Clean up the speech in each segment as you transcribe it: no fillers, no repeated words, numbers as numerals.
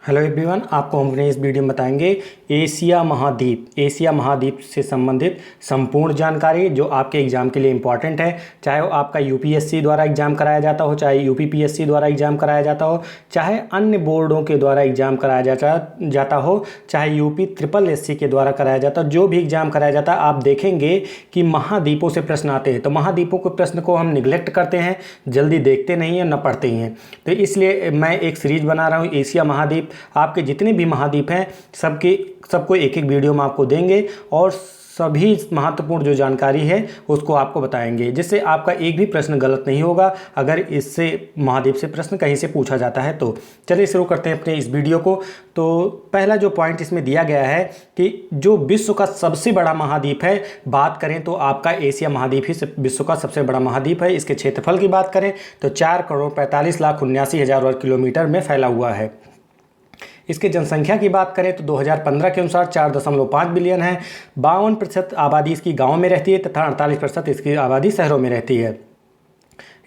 Hello everyone, आपको हम अपने इस वीडियो में बताएंगे एशिया महाद्वीप से संबंधित संपूर्ण जानकारी जो आपके एग्ज़ाम के लिए इम्पॉर्टेंट है। चाहे वो आपका यूपीएससी द्वारा एग्ज़ाम कराया जाता हो, चाहे यूपीपीएससी द्वारा एग्ज़ाम कराया जाता हो, चाहे अन्य बोर्डों के द्वारा एग्ज़ाम कराया जाता हो, चाहे यूपी ट्रिपल एससी के द्वारा कराया जाता हो, जो भी एग्ज़ाम कराया जाता है, आप देखेंगे कि महाद्वीपों से प्रश्न आते हैं। तो महाद्वीपों के प्रश्न को हम निगलेक्ट करते हैं, जल्दी देखते नहीं हैं, न पढ़ते ही हैं। तो इसलिए मैं एक सीरीज बना रहा हूँ एशिया महाद्वीप। आपके जितने भी महाद्वीप हैं सबको एक एक वीडियो में आपको देंगे और सभी महत्वपूर्ण जो जानकारी है उसको आपको बताएंगे, जिससे आपका एक भी प्रश्न गलत नहीं होगा अगर इससे महाद्वीप से प्रश्न कहीं से पूछा जाता है तो। चलिए शुरू करते हैं अपने इस वीडियो को। तो पहला जो पॉइंट इसमें दिया गया है कि जो विश्व का सबसे बड़ा महाद्वीप है, बात करें तो आपका एशिया महाद्वीप ही विश्व का सबसे बड़ा महाद्वीप है। इसके क्षेत्रफल की बात करें तो 4,45,79,000 वर्ग किलोमीटर में फैला हुआ है। इसके जनसंख्या की बात करें तो 2015 के अनुसार 4.5 बिलियन है। 52% आबादी इसकी गाँव में रहती है तथा 48% इसकी आबादी शहरों में रहती है।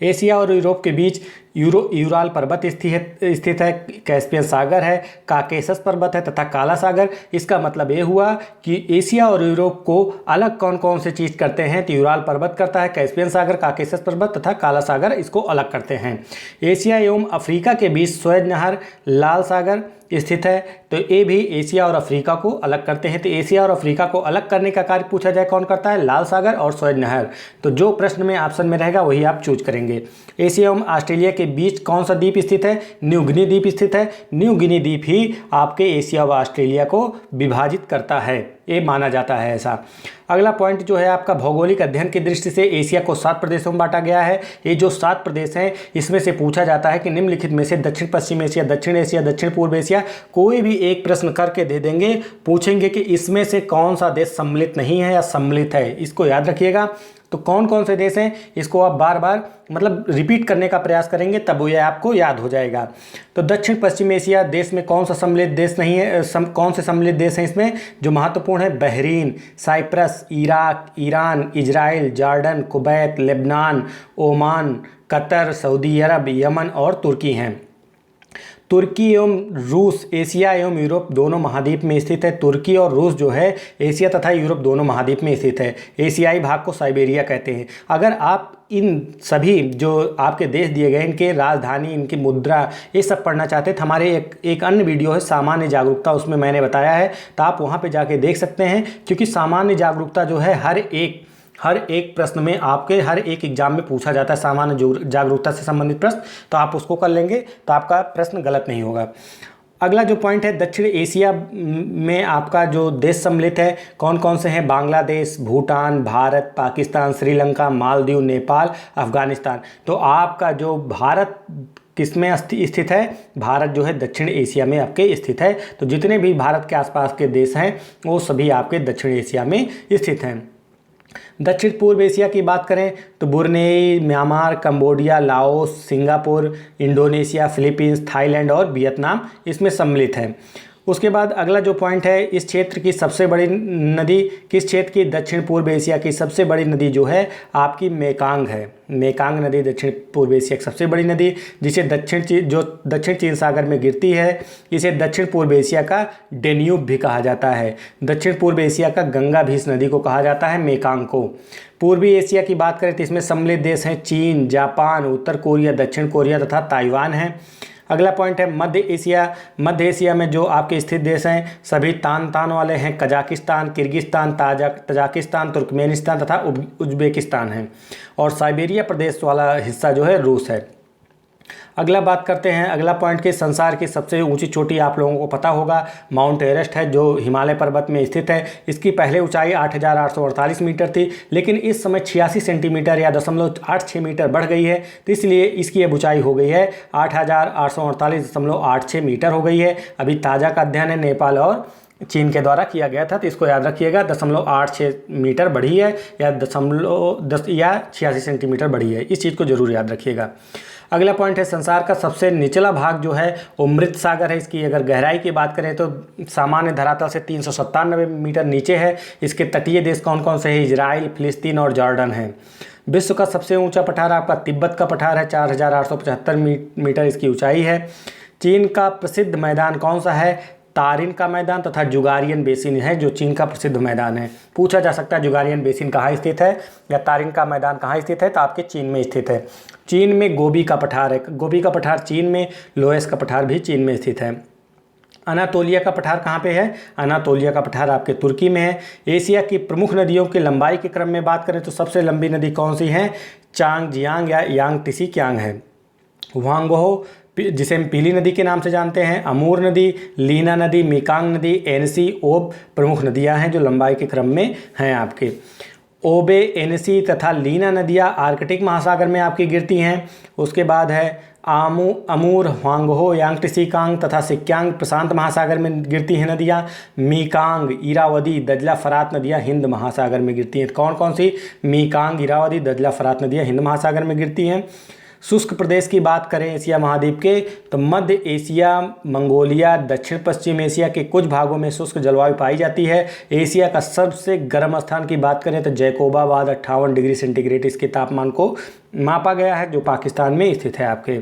एशिया और यूरोप के बीच यूराल पर्वत स्थित है, कैस्पियन सागर है, काकेशस पर्वत है तथा काला सागर। इसका मतलब ये हुआ कि एशिया और यूरोप को अलग कौन कौन से चीज़ करते हैं, तो यूराल पर्वत करता है, कैस्पियन सागर, काकेशस पर्वत तथा काला सागर इसको अलग करते हैं। एशिया एवं अफ्रीका के बीच स्वेज नहर, लाल सागर स्थित है, तो ये भी एशिया और अफ्रीका को अलग करते हैं। तो एशिया और अफ्रीका को अलग करने का कार्य पूछा जाए कौन करता है, लाल सागर और स्वेज नहर। तो जो प्रश्न में ऑप्शन में रहेगा वही आप चूज करेंगे। एशिया एवं ऑस्ट्रेलिया के बीच कौन सा द्वीप स्थित है, न्यू गिनी द्वीप स्थित है। न्यू गिनी द्वीप ही आपके एशिया व ऑस्ट्रेलिया को विभाजित करता है, ये माना जाता है ऐसा। अगला पॉइंट जो है आपका भौगोलिक अध्ययन की दृष्टि से एशिया को 7 प्रदेशों में बांटा गया है। ये जो 7 प्रदेश हैं इसमें से पूछा जाता है कि निम्नलिखित में से दक्षिण पश्चिम एशिया, दक्षिण एशिया, दक्षिण पूर्व एशिया, कोई भी एक प्रश्न करके दे देंगे। पूछेंगे कि इसमें से कौन सा देश सम्मिलित नहीं है या सम्मिलित है, इसको याद रखिएगा। तो कौन कौन से देश हैं इसको आप बार बार मतलब रिपीट करने का प्रयास करेंगे तब ये आपको याद हो जाएगा। तो दक्षिण पश्चिम एशिया देश में कौन सा सम्मिलित देश नहीं है, कौन से सम्मिलित देश हैं इसमें जो महत्वपूर्ण है, Bahrain, Cyprus, Iraq, Iran, Israel, Jordan, Kuwait, Lebanon, Oman, Qatar, Saudi Arab, Yemen और तुर्की हैं। तुर्की एवं रूस एशिया एवं यूरोप दोनों महाद्वीप में स्थित है। तुर्की और रूस जो है एशिया तथा यूरोप दोनों महाद्वीप में स्थित है। एशियाई भाग को साइबेरिया कहते हैं। अगर आप इन सभी जो आपके देश दिए गए इनके राजधानी, इनकी मुद्रा, ये सब पढ़ना चाहते हैं तो हमारे एक अन्य वीडियो है सामान्य जागरूकता, उसमें मैंने बताया है, तो आप वहाँ पे जाके देख सकते हैं। क्योंकि सामान्य जागरूकता जो है हर एक प्रश्न में आपके हर एक एग्जाम में पूछा जाता है सामान्य जागरूकता से संबंधित प्रश्न, तो आप उसको कर लेंगे तो आपका प्रश्न गलत नहीं होगा। अगला जो पॉइंट है दक्षिण एशिया में आपका जो देश सम्मिलित है कौन कौन से हैं, बांग्लादेश, भूटान, भारत, पाकिस्तान, श्रीलंका, मालदीव, नेपाल, अफगानिस्तान। तो आपका जो भारत किसमें स्थित है, भारत जो है दक्षिण एशिया में आपके स्थित है। तो जितने भी भारत के आसपास के देश हैं वो सभी आपके दक्षिण एशिया में स्थित हैं। दक्षिण पूर्व एशिया की बात करें तो Brunei, Myanmar, Cambodia, Laos, Singapore, Indonesia, Philippines, Thailand और वियतनाम इसमें सम्मिलित हैं। उसके बाद अगला जो पॉइंट है, इस क्षेत्र की सबसे बड़ी नदी, किस क्षेत्र की, दक्षिण पूर्व एशिया की सबसे बड़ी नदी जो है आपकी मेकांग है। मेकांग नदी दक्षिण पूर्व एशिया की सबसे बड़ी नदी, जिसे दक्षिण चीन सागर में गिरती है, इसे दक्षिण पूर्व एशिया का डेन्यूब भी कहा जाता है। दक्षिण पूर्व एशिया का गंगा भी इस नदी को कहा जाता है, मेकांग को। पूर्वी एशिया की बात करें तो इसमें सम्मिलित देश हैं चीन, जापान, उत्तर कोरिया, दक्षिण कोरिया तथा ताइवान है। अगला पॉइंट है मध्य एशिया में जो आपके स्थित देश हैं सभी तान वाले हैं, कजाकिस्तान, किर्गिस्तान, तजाकिस्तान, तुर्कमेनिस्तान तथा उज्बेकिस्तान हैं। और साइबेरिया प्रदेश वाला हिस्सा जो है रूस है। अगला बात करते हैं अगला पॉइंट के संसार की सबसे ऊंची चोटी आप लोगों को पता होगा माउंट एवरेस्ट है, जो हिमालय पर्वत में स्थित है। इसकी पहले ऊंचाई 8,848 मीटर थी, लेकिन इस समय 86 सेंटीमीटर या 0.86 मीटर बढ़ गई है। तो इसलिए इसकी अब ऊंचाई हो गई है 8,848.86 मीटर हो गई है। अभी ताज़ा का अध्ययन है नेपाल और चीन के द्वारा किया गया था, तो इसको याद रखिएगा 0.86 मीटर बढ़ी है या 0.10 या 86 सेंटीमीटर बढ़ी है। इस चीज़ को जरूर याद रखिएगा। अगला पॉइंट है संसार का सबसे निचला भाग जो है वो मृत सागर है। इसकी अगर गहराई की बात करें तो सामान्य धरातल से 397 मीटर नीचे है। इसके तटीय देश कौन कौन से हैं, इजराइल, फिलिस्तीन और जॉर्डन है। विश्व का सबसे ऊंचा पठार आपका तिब्बत का पठार है, 4,875 मीटर इसकी ऊंचाई है। चीन का प्रसिद्ध मैदान कौन सा है? तारिन का मैदान तथा जुगारियन बेसिन है जो चीन का प्रसिद्ध मैदान है। पूछा जा सकता है जुगारियन बेसिन कहाँ स्थित है या तारिन का मैदान कहाँ स्थित है, तो आपके चीन में स्थित है। चीन में गोबी का पठार है, गोबी का पठार चीन में, लोएस का पठार भी चीन में स्थित है। अनातोलिया का पठार कहाँ पे है? अनातोलिया का पठार आपके तुर्की में है। एशिया की प्रमुख नदियों की लंबाई के क्रम में बात करें तो सबसे लंबी नदी कौन सी है? चांगजियांग या यांगत्सी कियांग है। हुआंगहो जिसे हम पीली नदी के नाम से जानते हैं, अमूर नदी, लीना नदी, मेकांग नदी, एनसी, ओब प्रमुख नदियां हैं जो लंबाई के क्रम में हैं आपके। ओबे, एनसी तथा लीना नदियां आर्कटिक महासागर में आपकी गिरती हैं। उसके बाद है अमूर, हुआंगहो, यांगत्सी कियांग तथा सिक्यांग प्रशांत महासागर में गिरती हैं नदियाँ। मीकांग, इरावदी, दजला, फरात नदियाँ हिंद महासागर में गिरती हैं। कौन कौन सी? मीकांग, इरावदी, दजला, फरात नदियाँ हिंद महासागर में गिरती हैं। शुष्क प्रदेश की बात करें एशिया महाद्वीप के तो मध्य एशिया, मंगोलिया, दक्षिण पश्चिम एशिया के कुछ भागों में शुष्क जलवायु पाई जाती है। एशिया का सबसे गर्म स्थान की बात करें तो जैकोबाबाद 58 डिग्री सेंटीग्रेड इसके तापमान को मापा गया है जो पाकिस्तान में स्थित है आपके।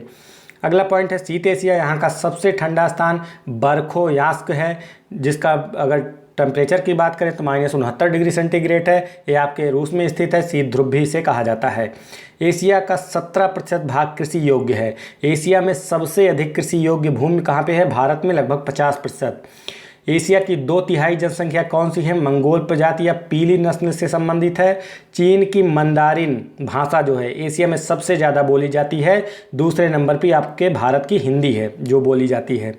अगला पॉइंट है शीत एशिया, यहाँ का सबसे ठंडा स्थान बरखोयास्क है जिसका अगर टेम्परेचर की बात करें तो -69 डिग्री सेंटीग्रेड है। ये आपके रूस में स्थित है, शीत ध्रुव भी इसे कहा जाता है। एशिया का 17% भाग कृषि योग्य है। एशिया में सबसे अधिक कृषि योग्य भूमि कहाँ पे है? भारत में लगभग 50%। एशिया की 2/3 जनसंख्या कौन सी है? मंगोल प्रजाति या पीली नस्ल से संबंधित है। चीन की मंदारिन भाषा जो है एशिया में सबसे ज़्यादा बोली जाती है। दूसरे नंबर पर आपके भारत की हिंदी है जो बोली जाती है।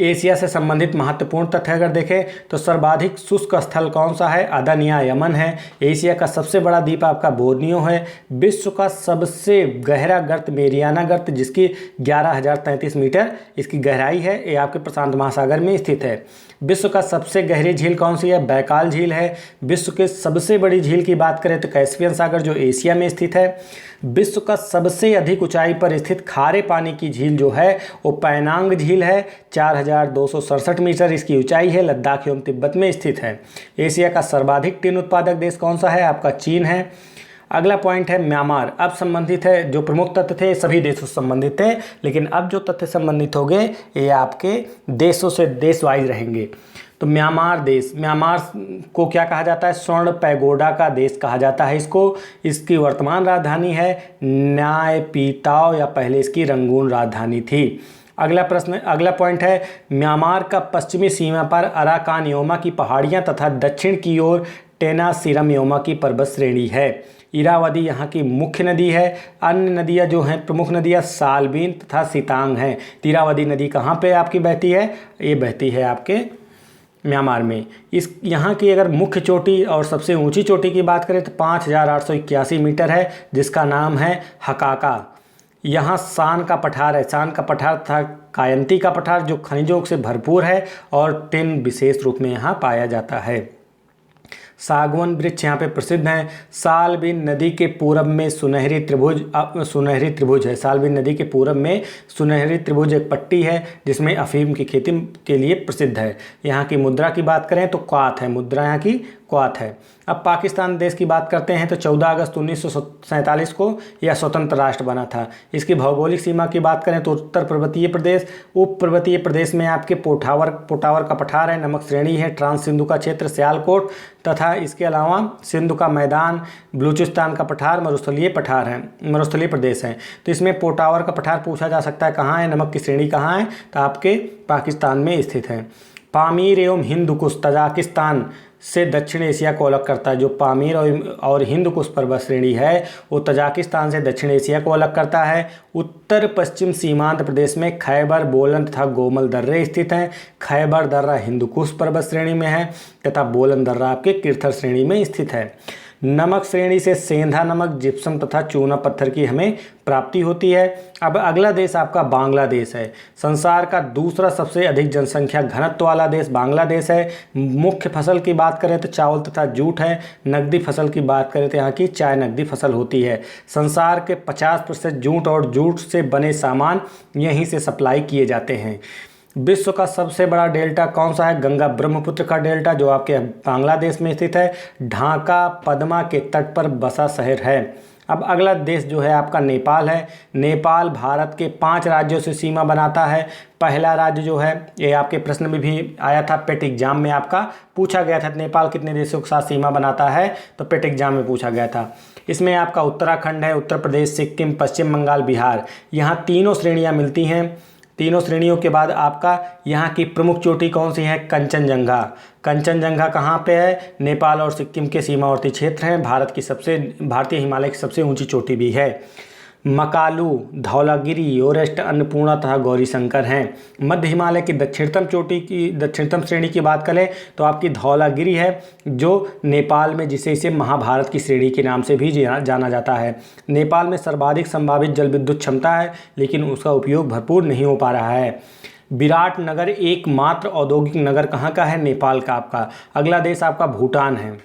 एशिया से संबंधित महत्वपूर्ण तथ्य अगर देखें तो सर्वाधिक शुष्क स्थल कौन सा है? अदन या यमन है। एशिया का सबसे बड़ा द्वीप आपका बोर्नियो है। विश्व का सबसे गहरा गर्त मेरियाना गर्त जिसकी 11,033 मीटर इसकी गहराई है, ये आपके प्रशांत महासागर में स्थित है। विश्व का सबसे गहरी झील कौन सी है? बैकाल झील है। विश्व के सबसे बड़ी झील की बात करें तो कैस्पियन सागर जो एशिया में स्थित है। विश्व का सबसे अधिक ऊंचाई पर स्थित खारे पानी की झील जो है वो पैनांग झील है, 4,267 मीटर इसकी ऊंचाई है, लद्दाख एवं तिब्बत में स्थित है। एशिया का सर्वाधिक टीन उत्पादक देश कौन सा है? आपका चीन है। अगला पॉइंट है म्यांमार। अब संबंधित है जो प्रमुख तथ्य थे सभी देशों से संबंधित थे, लेकिन अब जो तथ्य संबंधित हो गए ये आपके देशों से देश वाइज रहेंगे। तो म्यांमार देश, म्यांमार को क्या कहा जाता है? स्वर्ण पैगोडा का देश कहा जाता है इसको। इसकी वर्तमान राजधानी है न्यायपीताओ या पहले इसकी रंगून राजधानी थी। अगला प्रश्न, अगला पॉइंट है म्यांमार का पश्चिमी सीमा पर अराकान योमा की पहाड़ियाँ तथा दक्षिण की ओर टेनासिरम योमा की पर्वत श्रेणी है। इरावदी यहाँ की मुख्य नदी है। अन्य नदियाँ जो हैं प्रमुख नदियाँ सालबीन तथा सितांग हैं। इरावदी नदी कहाँ पे आपकी बहती है? ये बहती है आपके म्यांमार में। इस यहाँ की अगर मुख्य चोटी और सबसे ऊंची चोटी की बात करें तो 5,881 मीटर है जिसका नाम है हकाका। यहाँ सान का पठार है, सान का पठार तथा कायंती का पठार जो खनिजों से भरपूर है और टिन विशेष रूप में यहाँ पाया जाता है। सागवन वृक्ष यहाँ पे प्रसिद्ध हैं। सालबिन नदी के पूरब में सुनहरी त्रिभुज है। सालबिन नदी के पूरब में सुनहरी त्रिभुज एक पट्टी है जिसमें अफीम की खेती के लिए प्रसिद्ध है। यहाँ की मुद्रा की बात करें तो क्वाथ है, मुद्रा यहाँ की क्वाथ है। अब पाकिस्तान देश की बात करते हैं तो 14 अगस्त 1947 को यह स्वतंत्र राष्ट्र बना था। इसकी भौगोलिक सीमा की बात करें तो उत्तर पर्वतीय प्रदेश, उप पर्वतीय प्रदेश में आपके पोटावर का पठार है, नमक श्रेणी है, ट्रांस सिंधु का क्षेत्र, सियालकोट तथा इसके अलावा सिंधु का मैदान, बलूचिस्तान का पठार, मरुस्थलीय पठार है, मरुस्थलीय प्रदेश है। तो इसमें पोटावर का पठार पूछा जा सकता है कहाँ है, नमक की श्रेणी कहाँ है, तो आपके पाकिस्तान में स्थित है। पामीर एवं हिंदकुश तजाकिस्तान से दक्षिण एशिया को अलग करता है। जो पामीर और हिंदकुश पर्वत श्रेणी है वो तजाकिस्तान से दक्षिण एशिया को अलग करता है। उत्तर पश्चिम सीमांत प्रदेश में खैबर, बोलन तथा गोमल दर्रे स्थित हैं। खैबर दर्रा हिंदकुश पर्वत श्रेणी में है तथा बोलन दर्रा आपके किर्थर श्रेणी में स्थित है। नमक श्रेणी से सेंधा नमक, जिप्सम तथा चूना पत्थर की हमें प्राप्ति होती है। अब अगला देश आपका बांग्लादेश है। संसार का दूसरा सबसे अधिक जनसंख्या घनत्व वाला देश बांग्लादेश है। मुख्य फसल की बात करें तो चावल तथा जूट है। नकदी फसल की बात करें तो यहाँ की चाय नकदी फसल होती है। संसार के 50% जूट और जूट से बने सामान यहीं से सप्लाई किए जाते हैं। विश्व का सबसे बड़ा डेल्टा कौन सा है? गंगा ब्रह्मपुत्र का डेल्टा जो आपके बांग्लादेश में स्थित है। ढाका पद्मा के तट पर बसा शहर है। अब अगला देश जो है आपका नेपाल है। नेपाल भारत के 5 राज्यों से सीमा बनाता है। पहला राज्य जो है, ये आपके प्रश्न में भी आया था, पेट एग्जाम में आपका पूछा गया था, नेपाल कितने देशों के साथ सीमा बनाता है, तो पेट एग्जाम में पूछा गया था। इसमें आपका उत्तराखंड है, उत्तर प्रदेश, सिक्किम, पश्चिम बंगाल, बिहार, यहाँ तीनों श्रेणियाँ मिलती हैं। तीनों श्रेणियों के बाद आपका यहाँ की प्रमुख चोटी कौन सी है? कंचनजंगा। कंचनजंगा कहाँ पे है? नेपाल और सिक्किम के सीमावर्ती क्षेत्र हैं। भारतीय हिमालय की सबसे ऊंची चोटी भी है। मकालू, धौलागिरी, एवरेस्ट, अन्नपूर्णा तथा गौरीशंकर हैं। मध्य हिमालय की दक्षिणतम श्रेणी की बात करें तो आपकी धौलागिरी है, जो नेपाल में जिसे इसे महाभारत की श्रेणी के नाम से भी जाना जाता है। नेपाल में सर्वाधिक संभावित जल विद्युत क्षमता है, लेकिन उसका उपयोग भरपूर नहीं हो पा रहा है। विराटनगर एकमात्र औद्योगिक नगर कहाँ का है? नेपाल का आपका। अगला देश आपका भूटान है।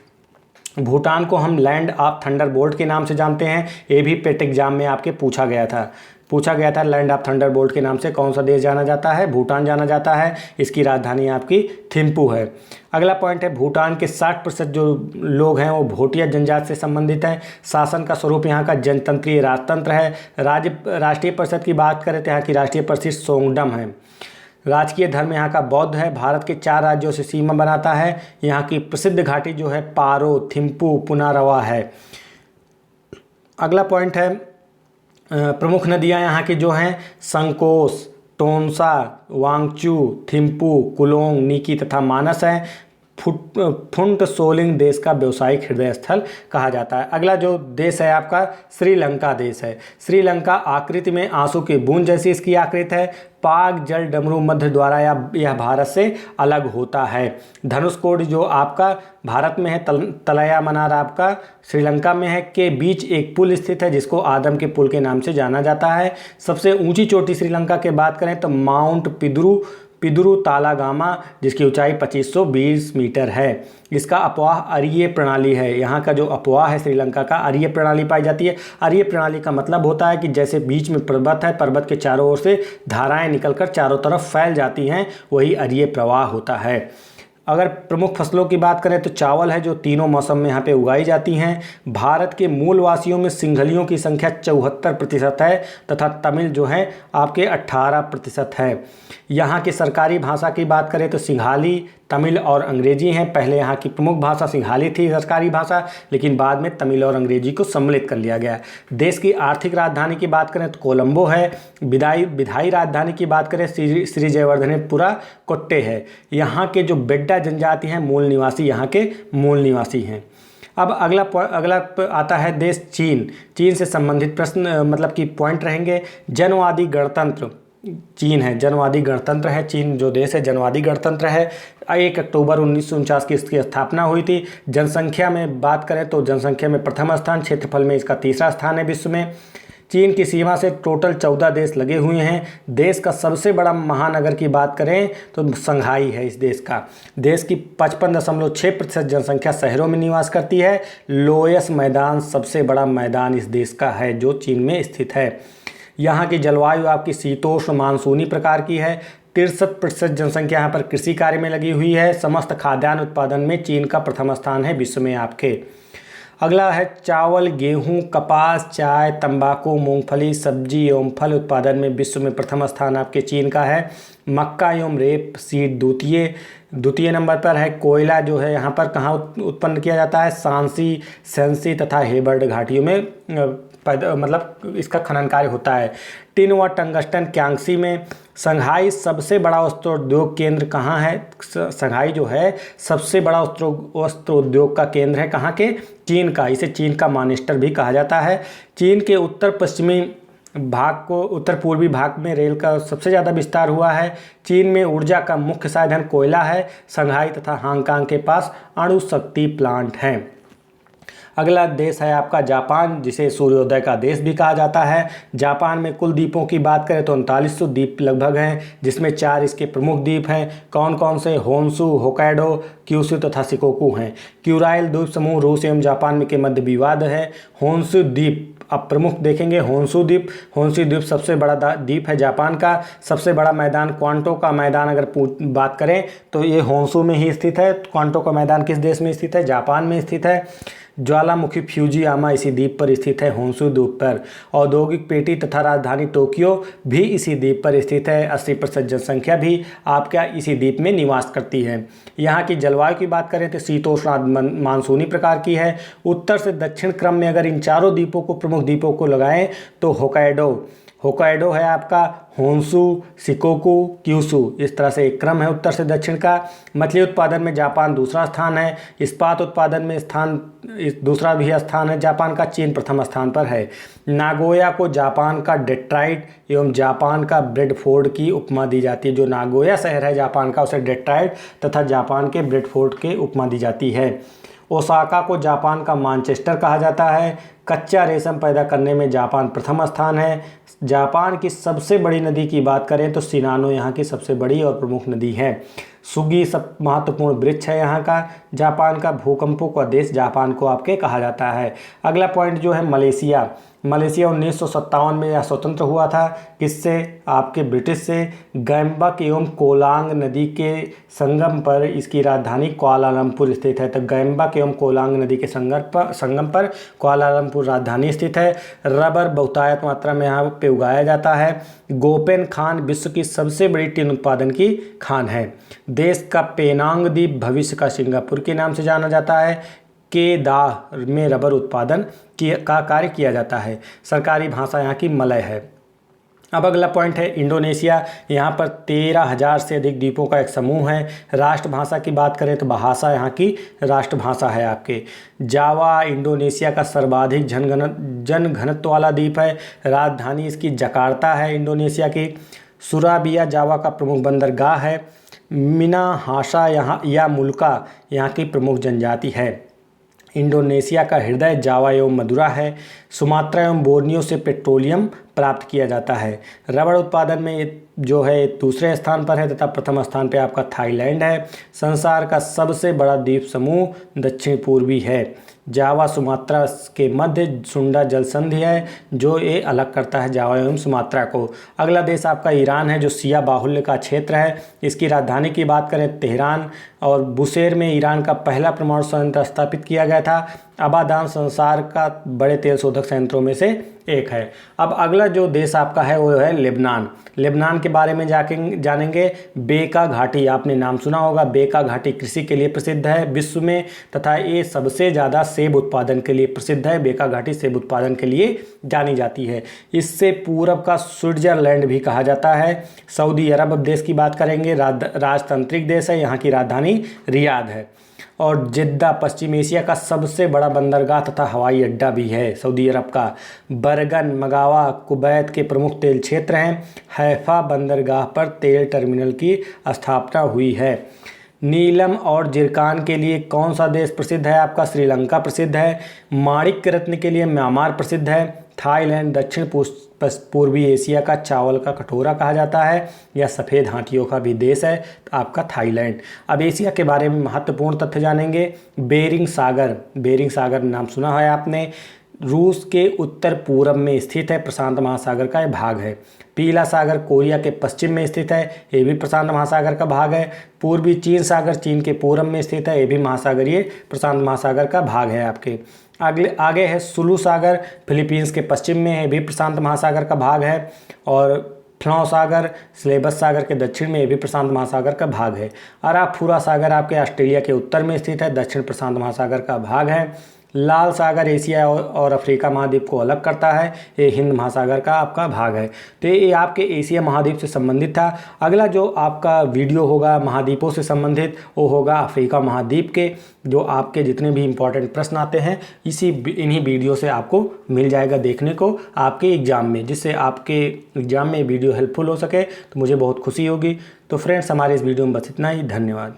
भूटान को हम लैंड ऑफ थंडरबोल्ट के नाम से जानते हैं। ये भी पेट एग्जाम में आपके पूछा गया था। लैंड ऑफ थंडरबोल्ट के नाम से कौन सा देश जाना जाता है? भूटान जाना जाता है। इसकी राजधानी आपकी थिम्पू है। अगला पॉइंट है, भूटान के 60% जो लोग हैं वो भोटिया जनजाति से संबंधित हैं। शासन का स्वरूप यहाँ का जनतंत्रीय राजतंत्र है। राष्ट्रीय परिषद की बात करें तो यहाँ की राष्ट्रीय परिषद सोंगडम है। राजकीय धर्म यहाँ का बौद्ध है। भारत के 4 राज्यों से सीमा बनाता है। यहाँ की प्रसिद्ध घाटी जो है पारो, थिम्पू, पुनारवा है। अगला पॉइंट है, प्रमुख नदियाँ यहाँ की जो हैं संकोस, टोंसा, वांगचू, थिम्पू, कुलोंग, नीकी तथा मानस हैं। फुंट सोलिंग देश का व्यावसायिक हृदय स्थल कहा जाता है। अगला जो देश है आपका श्रीलंका देश है। श्रीलंका आकृति में आंसू की बूंद जैसी इसकी आकृति है। पाक जल डमरू मध्य द्वारा यह भारत से अलग होता है। धनुषकोडी जो आपका भारत में है, तलया मनार आपका श्रीलंका में है, के बीच एक पुल स्थित है जिसको आदम के पुल के नाम से जाना जाता है। सबसे ऊंची चोटी श्रीलंका की बात करें तो माउंट पिदुरु तालागामा, जिसकी ऊंचाई 2520 मीटर है। इसका अपवाह अरीय प्रणाली है। यहाँ का जो अपवाह है श्रीलंका का, अरीय प्रणाली पाई जाती है। अरीय प्रणाली का मतलब होता है कि जैसे बीच में पर्वत है, पर्वत के चारों ओर से धाराएं निकलकर चारों तरफ फैल जाती हैं, वही अरीय प्रवाह होता है। अगर प्रमुख फसलों की बात करें तो चावल है, जो तीनों मौसम में यहाँ पे उगाई जाती हैं। भारत के मूल वासियों में सिंघलियों की संख्या 74% है तथा तमिल जो है आपके 18% है। यहाँ की सरकारी भाषा की बात करें तो सिंघाली, तमिल और अंग्रेजी हैं। पहले यहाँ की प्रमुख भाषा सिंघाली थी सरकारी भाषा, लेकिन बाद में तमिल और अंग्रेजी को सम्मिलित कर लिया गया। देश की आर्थिक राजधानी की बात करें तो कोलंबो है। विधायी राजधानी की बात करें श्री जयवर्धनेपुरा कोट्टे है। यहाँ के जो बेड्डा जनजाति हैं मूल निवासी यहाँ के मूल निवासी हैं। अब अगला आता है देश चीन से संबंधित प्रश्न मतलब कि पॉइंट रहेंगे। जनवादी गणतंत्र चीन है, जनवादी गणतंत्र है। चीन जो देश है जनवादी गणतंत्र है। 1 अक्टूबर 1949 की इसकी स्थापना हुई थी। जनसंख्या में बात करें तो जनसंख्या में प्रथम स्थान, क्षेत्रफल में इसका तीसरा स्थान है विश्व में। चीन की सीमा से टोटल 14 देश लगे हुए हैं। देश का सबसे बड़ा महानगर की बात करें तो संघाई है इस देश का। देश की 55.6% जनसंख्या शहरों में निवास करती है। लोयस मैदान सबसे बड़ा मैदान इस देश का है जो चीन में स्थित है। यहाँ की जलवायु आपकी शीतोष्ण मानसूनी प्रकार की है। 63% जनसंख्या यहाँ पर कृषि कार्य में लगी हुई है। समस्त खाद्यान्न उत्पादन में चीन का प्रथम स्थान है विश्व में आपके। अगला है चावल, गेहूं, कपास, चाय, तंबाकू, मूंगफली, सब्जी एवं फल उत्पादन में विश्व में प्रथम स्थान आपके चीन का है। मक्का एवं रेप सीड द्वितीय नंबर पर है। कोयला जो है यहाँ पर कहाँ उत्पन्न किया जाता है? सांसी, सेंसी तथा हेबर्ड घाटियों में मतलब इसका खनन कार्य होता है। टिन व टंगस्टन क्यांगसी में। संघाई सबसे बड़ा वस्त्र उद्योग केंद्र कहाँ है? संघाई जो है सबसे बड़ा वस्त्र उद्योग का केंद्र है कहाँ के? चीन का। इसे चीन का मानिस्टर भी कहा जाता है। चीन के उत्तर पूर्वी भाग में रेल का सबसे ज़्यादा विस्तार हुआ है। चीन में ऊर्जा का मुख्य साधन कोयला है। संघाई तथा हांगकांग के पास अणु शक्ति प्लांट हैं। अगला देश है आपका जापान, जिसे सूर्योदय का देश भी कहा जाता है। जापान में कुल द्वीपों की बात करें तो 3900 द्वीप लगभग हैं, जिसमें 4 इसके प्रमुख द्वीप हैं। कौन कौन से? होन्शु, होक्काइडो, क्यूशु तथा शिकोकू हैं। क्यूराइल द्वीप समूह रूस एवं जापान के मध्य विवाद है। होन्शु द्वीप अब प्रमुख देखेंगे। होन्शु द्वीप सबसे बड़ा द्वीप है जापान का। सबसे बड़ा मैदान क्वांटो का मैदान अगर बात करें तो ये होन्शु में ही स्थित है। क्वांटो का मैदान किस देश में स्थित है? जापान में स्थित है। ज्वालामुखी फ्यूजियामा इसी द्वीप पर स्थित है, होन्शु द्वीप पर। औद्योगिक पेटी तथा राजधानी टोक्यो भी इसी द्वीप पर स्थित है। 80% जनसंख्या भी आपका इसी द्वीप में निवास करती है। यहाँ की जलवायु की बात करें तो शीतोष्ण मानसूनी प्रकार की है। उत्तर से दक्षिण क्रम में अगर इन चारों द्वीपों को, प्रमुख द्वीपों को लगाएं तो होकाइडो है आपका, होन्शु, शिकोकू, क्यूशू, इस तरह से एक क्रम है उत्तर से दक्षिण का। मछली उत्पादन में जापान दूसरा स्थान है। इस्पात उत्पादन में दूसरा भी स्थान है जापान का, चीन प्रथम स्थान पर है। नागोया को जापान का डेट्राइट एवं जापान का ब्रेडफोर्ड की उपमा दी जाती है। जो नागोया शहर है जापान का, उसे डेट्राइट तथा जापान के ब्रेडफोर्ड के उपमा दी जाती है। ओसाका को जापान का मानचेस्टर कहा जाता है। कच्चा रेशम पैदा करने में जापान प्रथम स्थान है। जापान की सबसे बड़ी नदी की बात करें तो शिनानो यहाँ की सबसे बड़ी और प्रमुख नदी है। सुगी सब महत्वपूर्ण वृक्ष है यहाँ का। जापान का भूकंपों का देश जापान को आपके कहा जाता है। अगला पॉइंट जो है मलेशिया 1957 में यह स्वतंत्र हुआ था। किससे? आपके ब्रिटिश से। गैम्बक एवं कोलांग नदी के संगम पर इसकी राजधानी कुआलालंपुर स्थित है। तो गैम्बक एवं कोलांग नदी के संगम पर कुआलालंपुर राजधानी स्थित है। रबर बहुतायत मात्रा में यहाँ पे उगाया जाता है। गोपेन खान विश्व की सबसे बड़ी टिन उत्पादन की खान है। देश का पेनांग द्वीप भविष्य का सिंगापुर के नाम से जाना जाता है। केदाह में रबर उत्पादन का कार्य किया जाता है। सरकारी भाषा यहाँ की मलय है। अब अगला पॉइंट है इंडोनेशिया। यहाँ पर 13,000 से अधिक द्वीपों का एक समूह है। राष्ट्रभाषा की बात करें तो भाषा यहाँ की राष्ट्रभाषा है आपके। जावा इंडोनेशिया का सर्वाधिक जनघनत्व वाला द्वीप है। राजधानी इसकी जकार्ता है इंडोनेशिया की। सुराबिया जावा का प्रमुख बंदरगाह है। मिनाहासा या मुल्का यहाँ की प्रमुख जनजाति है। इंडोनेशिया का हृदय जावा एवं मदुरा है। सुमात्रा एवं बोर्नियो से पेट्रोलियम प्राप्त किया जाता है। रबड़ उत्पादन में जो है दूसरे स्थान पर है तथा प्रथम स्थान पर आपका थाईलैंड है। संसार का सबसे बड़ा द्वीप समूह दक्षिण पूर्वी है। जावा सुमात्रा के मध्य सुंडा जल संधि है जो ये अलग करता है जावा एवं सुमात्रा को। अगला देश आपका ईरान है जो शिया बाहुल्य का क्षेत्र है। इसकी राजधानी की बात करें तेहरान, और बुशेर में ईरान का पहला परमाणु संयंत्र स्थापित किया गया था। अबादान संसार का बड़े तेल शोधक संयंत्रों में से एक है। अब अगला जो देश आपका है वो है लेबनान। लेबनान के बारे में जानेंगे। बेका घाटी, आपने नाम सुना होगा। बेका घाटी कृषि के लिए प्रसिद्ध है विश्व में, तथा ये सबसे ज़्यादा सेब उत्पादन के लिए प्रसिद्ध है। बेका घाटी सेब उत्पादन के लिए जानी जाती है। इससे पूरब का स्विट्जरलैंड भी कहा जाता है। सऊदी अरब देश की बात करेंगे। राजतांत्रिक देश है, यहाँ की राजधानी रियाद है। और जिद्दा पश्चिम एशिया का सबसे बड़ा बंदरगाह तथा हवाई अड्डा भी है सऊदी अरब का। बरगन, मगावा, कुवैत के प्रमुख तेल क्षेत्र हैं। हैफा बंदरगाह पर तेल टर्मिनल की स्थापना हुई है। नीलम और जिरकान के लिए कौन सा देश प्रसिद्ध है? आपका श्रीलंका प्रसिद्ध है। माणिक्य रत्न के लिए म्यांमार प्रसिद्ध है। थाईलैंड दक्षिण पूर्वी एशिया का चावल का कटोरा कहा जाता है। यह सफ़ेद हाथियों का भी देश है आपका थाईलैंड। अब एशिया के बारे में महत्वपूर्ण तथ्य जानेंगे। बेरिंग सागर नाम सुना है आपने। रूस के उत्तर पूर्व में स्थित है, प्रशांत महासागर का यह भाग है। पीला सागर कोरिया के पश्चिम में स्थित है, ये भी प्रशांत महासागर का भाग है। पूर्वी चीन सागर चीन के पूर्व में स्थित है, ये भी महासागरीय प्रशांत महासागर का भाग है आपके। आगे है सुलू सागर, फिलीपींस के पश्चिम में है, भी प्रशांत महासागर का भाग है। और फ्लॉ सागर स्लेबस सागर के दक्षिण में, ये भी प्रशांत महासागर का भाग है। अराफुरा सागर आपके ऑस्ट्रेलिया के उत्तर में स्थित है, दक्षिण प्रशांत महासागर का भाग है। लाल सागर एशिया और अफ्रीका महाद्वीप को अलग करता है, ये हिंद महासागर का आपका भाग है। तो ये आपके एशिया महाद्वीप से संबंधित था। अगला जो आपका वीडियो होगा महाद्वीपों से संबंधित वो होगा अफ्रीका महाद्वीप के। जो आपके जितने भी इम्पोर्टेंट प्रश्न आते हैं इन्हीं वीडियो से आपको मिल जाएगा देखने को आपके एग्ज़ाम में, जिससे आपके एग्ज़ाम में वीडियो हेल्पफुल हो सके तो मुझे बहुत खुशी होगी। तो फ्रेंड्स, हमारे इस वीडियो में बस इतना ही। धन्यवाद।